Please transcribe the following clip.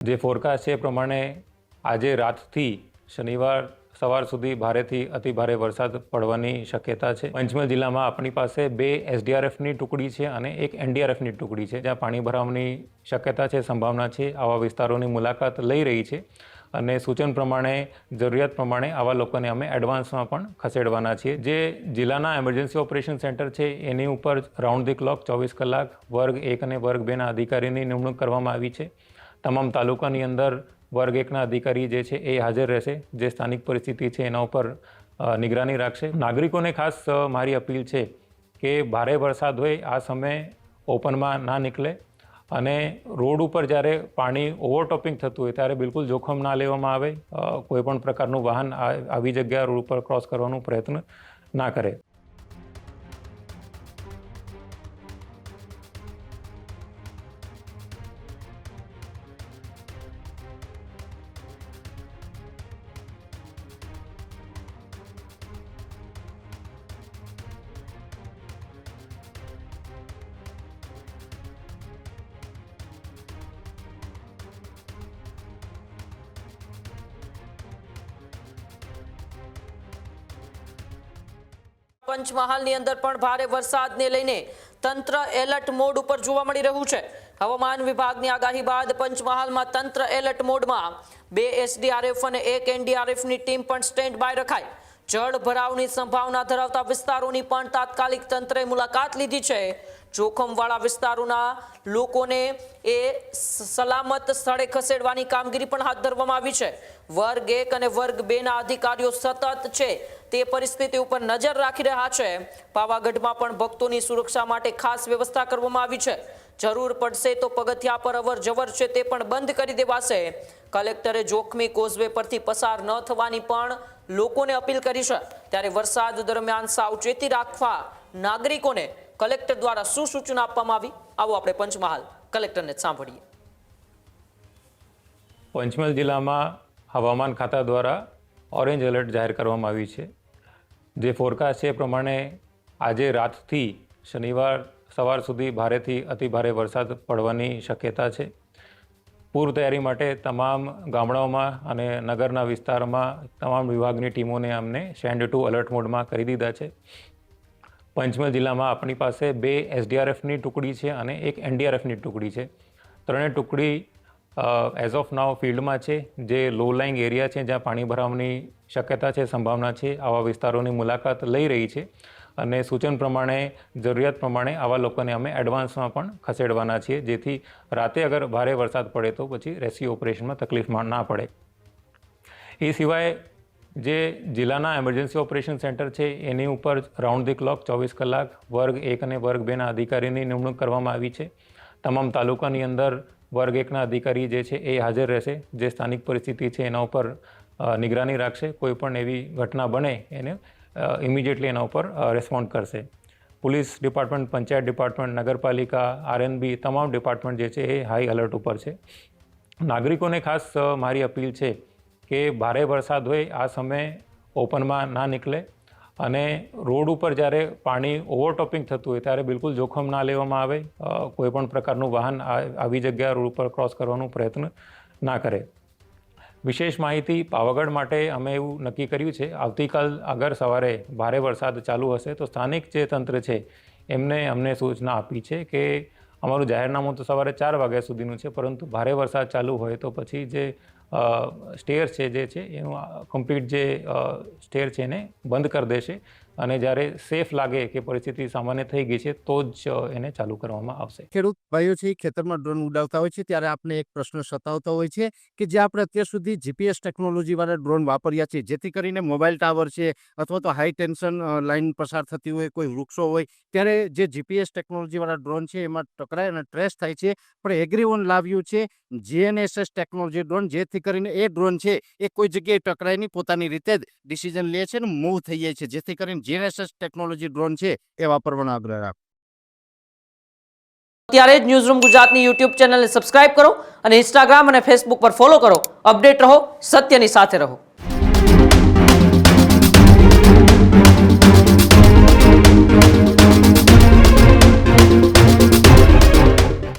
જે ફોરકાસ્ટ છે એ પ્રમાણે આજે રાતથી શનિવાર સવાર સુધી ભારેથી અતિ ભારે વરસાદ પડવાની શક્યતા છે। પંચમહાલ જિલ્લામાં આપણી પાસે 2 એસડીઆરએફની ટુકડી છે અને એક એનડીઆરએફની ટુકડી છે, જ્યાં પાણી ભરાવાની શક્યતા છે, સંભાવના છે। આવા વિસ્તારોની મુલાકાત લઈ રહી છે અને સૂચન પ્રમાણે જરૂરિયાત પ્રમાણે આવા લોકોને અમે એડવાન્સમાં પણ ખસેડવાના છીએ। જે જિલ્લાના એમરજન્સી ઓપરેશન સેન્ટર છે એની ઉપર રાઉન્ડ ધી ક્લોક 24 કલાક વર્ગ 1 અને વર્ગ 2ના અધિકારીની નિમણૂક કરવામાં આવી છે। તમામ તાલુકાની અંદર વર્ગ 1ના અધિકારી જે છે એ હાજર રહેશે, જે સ્થાનિક પરિસ્થિતિ છે એના ઉપર નિગરાની રાખશે। નાગરિકોને ખાસ મારી અપીલ છે કે ભારે વરસાદ હોય આ સમયે ઓપનમાં ના નીકળે અને રોડ ઉપર જ્યારે પાણી ઓવરટોપિંગ થતું હોય ત્યારે બિલકુલ જોખમ ના લેવામાં આવે। કોઈ પણ પ્રકારનું વાહન આવી જગ્યા રોડ ઉપર ક્રોસ કરવાનો પ્રયત્ન ના કરે। પંચમહાલની અંદર પણ ભારે વરસાદને લઈને તંત્ર એલર્ટ મોડ ઉપર જોવા મળી રહ્યું છે। હવામાન વિભાગની આગાહી બાદ પંચમહાલમાં તંત્ર એલર્ટ મોડમાં 2 એસડીઆરએફ અને 1 એનડીઆરએફની ટીમ પણ સ્ટેન્ડ બાય રખાઈ। જળ ભરાવની સંભાવના ધરાવતા વિસ્તારોની પણ તાત્કાલિક તંત્રે મુલાકાત લીધી છે। જોખમવાળા વિસ્તારોના લોકોને એ સલામત સ્થળે ખસેડવાની કામગીરી પણ હાથ ધરવામાં આવી છે। વર્ગ 1 અને વર્ગ 2ના અધિકારીઓ સતત છે તે પરિસ્થિતિ ઉપર નજર રાખી રહ્યા છે। પાવાગઢમાં પણ ભક્તોની સુરક્ષા માટે ખાસ વ્યવસ્થા કરવામાં આવી છે। જરૂર પડશે તો પગથિયા પર અવર જવર છે તે પણ બંધ કરી દેવાશે। કલેક્ટરે જોખમી કોઝવે પરથી પસાર ન થવાની પણ લોકોને અપીલ કરી છે। ત્યારે વરસાદ દરમિયાન સાવચેતી રાખવા નાગરિકોને કલેક્ટર દ્વારા શું સૂચના આપવામાં આવી, આવો આપણે પંચમહાલ કલેક્ટરને સાંભળીએ। પંચમહાલ જિલ્લામાં હવામાન ખાતા દ્વારા ઓરેન્જ એલર્ટ જાહેર કરવામાં આવી છે। જે ફોરકાસ્ટ છે એ પ્રમાણે આજે રાતથી શનિવાર સવાર સુધી ભારેથી અતિ ભારે વરસાદ પડવાની શક્યતા છે। પૂર તૈયારી માટે તમામ ગામડાઓમાં અને નગરના વિસ્તારમાં તમામ વિભાગની ટીમોને અમને સ્ટેન્ડ ટુ એલર્ટ મોડમાં કરી દીધા છે। પંચમહાલ જિલ્લામાં આપણી પાસે 2 એસડીઆરએફની ટુકડી છે અને એક એનડીઆરએફની ટુકડી છે। ત્રણેય ટુકડી એઝ ઓફ નાવ ફિલ્ડમાં છે, જે લો લાઇંગ એરિયા છે, જ્યાં પાણી ભરાવાની શક્યતા છે, સંભાવના છે। આવા વિસ્તારોની મુલાકાત લઈ રહી છે અને સૂચન પ્રમાણે જરૂરિયાત પ્રમાણે આવા લોકોને અમે એડવાન્સમાં પણ ખસેડવાના છીએ, જેથી રાતે અગર ભારે વરસાદ પડે તો પછી રેસ્ક્યુ ઓપરેશનમાં તકલીફમાં ના પડે। એ સિવાય જે જિલ્લાના એમરજન્સી ઓપરેશન સેન્ટર છે એની ઉપર રાઉન્ડ ધી ક્લોક 24 કલાક વર્ગ 1 અને વર્ગ 2ના અધિકારીની નિમણૂક કરવામાં આવી છે। તમામ તાલુકાની અંદર વર્ગ 1ના અધિકારી જે છે એ હાજર રહેશે, જે સ્થાનિક પરિસ્થિતિ છે એના ઉપર નિગરાની રાખશે। કોઈ પણ એવી ઘટના બને એને ઇમિડિયેટલી એના ઉપર રિસ્પોન્ડ કરશે। પોલીસ ડિપાર્ટમેન્ટ, પંચાયત ડિપાર્ટમેન્ટ, નગરપાલિકા, આરએનબી તમામ ડિપાર્ટમેન્ટ જે છે એ હાઈ એલર્ટ ઉપર છે। નાગરિકોને ખાસ મારી અપીલ છે કે ભારે વરસાદ હોય આ સમયે ઓપનમાં ના નીકળે અને રોડ ઉપર જ્યારે પાણી ઓવરટોપિંગ થતું હોય ત્યારે બિલકુલ જોખમ ના લેવામાં આવે। કોઈ પણ પ્રકારનું વાહન આવી જગ્યા રોડ ઉપર ક્રોસ કરવાનો પ્રયત્ન ના કરે। વિશેષ માહિતી પાવાગઢ માટે અમે એવું નક્કી કર્યું છે, આવતીકાલ અગર સવારે ભારે વરસાદ ચાલુ હશે તો સ્થાનિક જે તંત્ર છે એમને અમને સૂચના આપી છે કે અમારું જાહેરનામું તો સવારે 4 વાગ્યા સુધીનું છે, પરંતુ ભારે વરસાદ ચાલુ હોય તો પછી જે સ્ટેર્સ છે જે છે એનું કમ્પ્લીટ જે સ્ટેર છે એને બંધ કરી દેશે અને જ્યારે સેફ લાગે કે પરિસ્થિતિ સામાન્ય થઈ ગઈ છે તો જ એને ચાલુ કરવામાં આવશે। ખેડૂત ભાઈઓ છે ખેતરમાં ડ્રોન ઉડાવતા હોય છે ત્યારે આપણે એક પ્રશ્ન સતાવતો હોય છે કે જે આપણે અત્યાર સુધી જીપીએસ ટેકનોલોજી વાળા ડ્રોન વાપર્યા છે, જેથી કરીને મોબાઈલ ટાવર છે અથવા તો હાઈ ટેન્શન લાઈન પસાર થતી હોય, કોઈ વૃક્ષો હોય, ત્યારે જે જીપીએસ ટેકનોલોજી વાળા ડ્રોન છે એમાં ટકરાય અને ટ્રેસ થાય છે। પણ એગ્રીવન લાવ્યું છે જીએનએસએસ ટેકનોલોજી ડ્રોન, જેથી કરીને એ ડ્રોન છે એ કોઈ જગ્યાએ ટકરાય નહીં, પોતાની રીતે જ ડિસિઝન લે છે અને મૂવ થઈ જાય છે, જેથી કરીને જીએનએસએસ ટેકનોલોજી ડ્રોન છે એ વાપરવાનો આગ્રહ રાખો। અત્યારે જ ન્યૂઝરૂમ ગુજરાતની યુટ્યુબ ચેનલને સબસ્ક્રાઇબ કરો અને ઇન્સ્ટાગ્રામ અને ફેસબુક પર ફોલો કરો। અપડેટ રહો, સત્યની સાથે રહો।